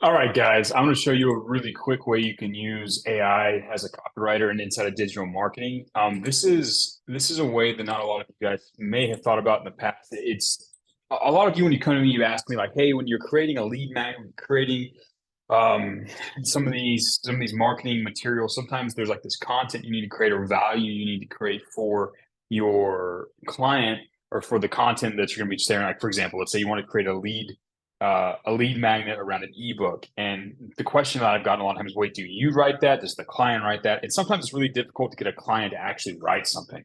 All right, guys, I'm going to show you a really quick way you can use AI as a copywriter and inside of digital marketing. This is a way that not a lot of you guys may have thought about in the past. It's a lot of you when you come to me, you ask me like, "Hey, when you're creating a lead magnet, creating um, some of these marketing materials, sometimes there's like this content you need to create or value you need to create for your client or for the content that you're going to be sharing. Like, for example, let's say you want to create a lead magnet around an ebook. And the question that I've gotten a lot of times, wait, do you write that? Does the client write that? And sometimes it's really difficult to get a client to actually write something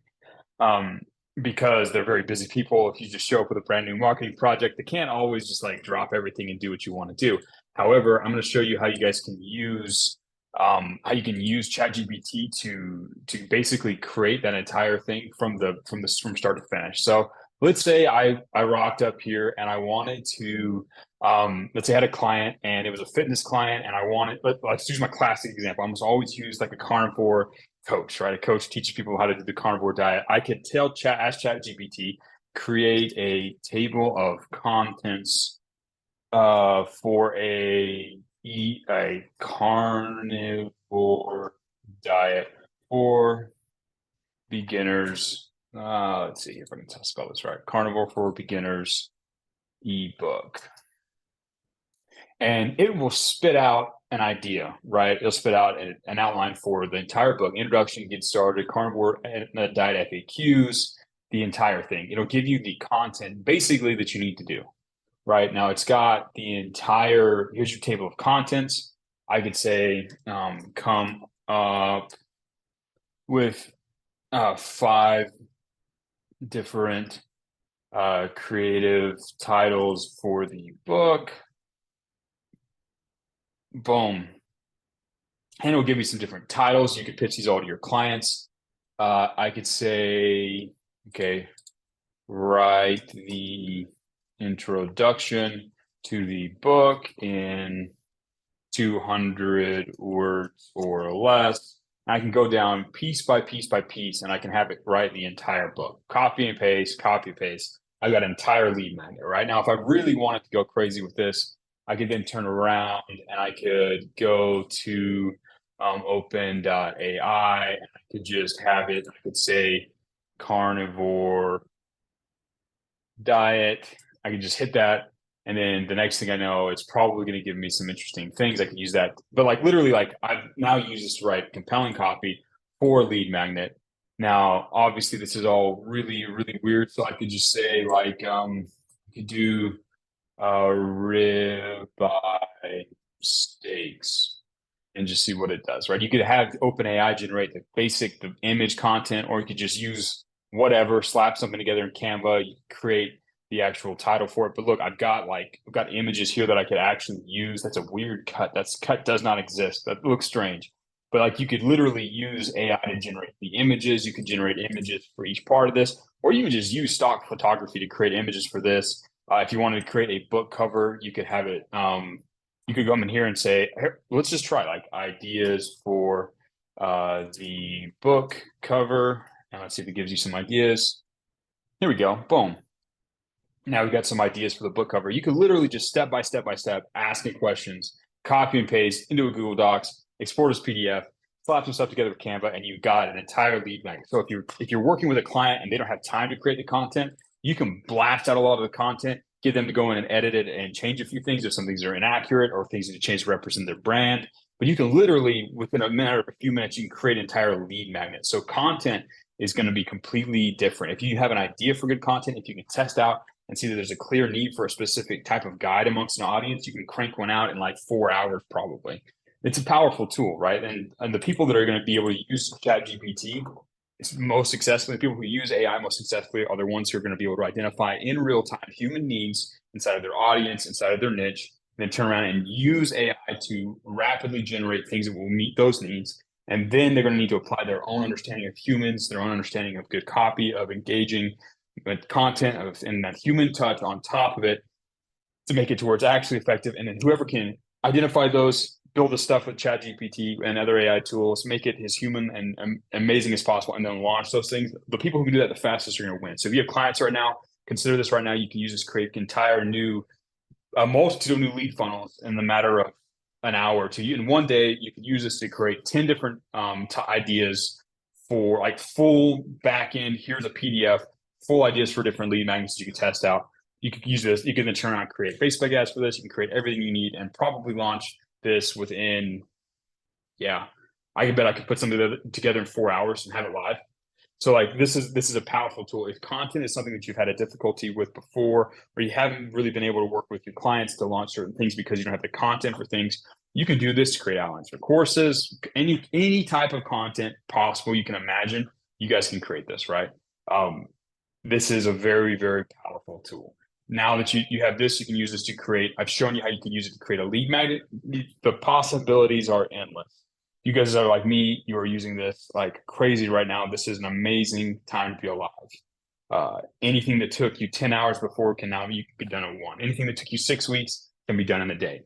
um, because they're very busy people. If you just show up with a brand new marketing project, they can't always just like drop everything and do what you want to do. However, I'm going to show you how you guys can use ChatGPT to basically create that entire thing from start to finish. So let's say I rocked up here and I wanted to let's say I had a client and it was a fitness client and I wanted let's use my classic example. I almost always use like a carnivore coach, right? A coach teaches people how to do the carnivore diet. I could ask ChatGPT, create a table of contents for a carnivore diet for beginners. Let's see if I can spell this right. Carnivore for beginners ebook. And it will spit out an idea, right? It'll spit out an outline for the entire book, introduction, get started, carnivore diet FAQs, the entire thing. It'll give you the content basically that you need to do. Right now, it's got the entire. Here's your table of contents. I could say, come up with 5 different creative titles for the book. Boom. And it'll give you some different titles. You could pitch these all to your clients. I could say, okay, write the introduction to the book in 200 words or less. I can go down piece by piece by piece and I can have it write the entire book. Copy and paste, copy and paste. I've got an entire lead magnet. Right now, if I really wanted to go crazy with this, I could then turn around and I could go to open.ai and I could just have it, I could say carnivore diet. I can just hit that. And then the next thing I know, it's probably going to give me some interesting things. I can use that. But like literally, like I've now used this to write compelling copy for a lead magnet. Now, obviously, this is all really, really weird. So I could just say like, I could do ribeye steaks and just see what it does, right? You could have OpenAI generate the image content, or you could just use whatever, slap something together in Canva, you create the actual title for it. But look, I've got images here that I could actually use. That's a weird cut. That's cut does not exist. That looks strange. But like you could literally use AI to generate the images. You could generate images for each part of this, or you could just use stock photography to create images for this. If you wanted to create a book cover, you could have it. You could come in here and say, let's just try like ideas for the book cover. And let's see if it gives you some ideas. Here we go. Boom. Now we've got some ideas for the book cover. You could literally just step by step ask it questions, copy and paste into a Google Docs, export as PDF, slap some stuff together with Canva, and you've got an entire lead magnet. So if you're working with a client and they don't have time to create the content, you can blast out a lot of the content, get them to go in and edit it and change a few things if some things are inaccurate or things need to change to represent their brand. But you can literally, within a matter of a few minutes, you can create an entire lead magnet. So content is going to be completely different. If you have an idea for good content, if you can test out and see that there's a clear need for a specific type of guide amongst an audience, you can crank one out in like 4 hours probably. It's a powerful tool, right? And the people that are going to be able to use ChatGPT most successfully, the people who use AI most successfully are the ones who are going to be able to identify in real time human needs inside of their audience, inside of their niche, and then turn around and use AI to rapidly generate things that will meet those needs. And then they're going to need to apply their own understanding of humans, their own understanding of good copy, of engaging with content, and that human touch on top of it to make it to where it's actually effective. And then whoever can identify those, build the stuff with ChatGPT and other AI tools, make it as human and amazing as possible, and then launch those things. The people who can do that the fastest are going to win. So if you have clients right now, consider this right now. You can use this to create entire new, multitude of new lead funnels in the matter of an hour to you. In one day, you could use this to create 10 different ideas for like full backend. Here's a PDF, full ideas for different lead magnets you can test out. You could use this. You can then turn around and create Facebook ads for this. You can create everything you need and probably launch this within, I bet I could put something together in 4 hours and have it live. So like this is a powerful tool. If content is something that you've had a difficulty with before, or you haven't really been able to work with your clients to launch certain things because you don't have the content for things, you can do this to create outlines for courses, any type of content possible you can imagine. You guys can create this, right? This is a very, very powerful tool. Now that you have this, you can use this to create. I've shown you how you can use it to create a lead magnet. The possibilities are endless. You guys are like me, you are using this like crazy right now. This is an amazing time to be alive. Anything that took you 10 hours before can now be done in one. Anything that took you 6 weeks can be done in a day.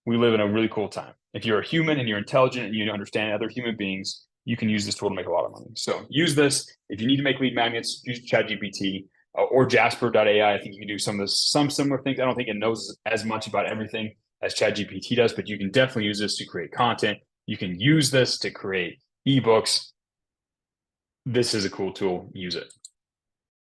We live in a really cool time. If you're a human and you're intelligent and you understand other human beings, you can use this tool to make a lot of money. So use this. If you need to make lead magnets, use ChatGPT or Jasper.ai. I think you can do some similar things. I don't think it knows as much about everything as ChatGPT does, but you can definitely use this to create content. You can use this to create ebooks. This is a cool tool. Use it.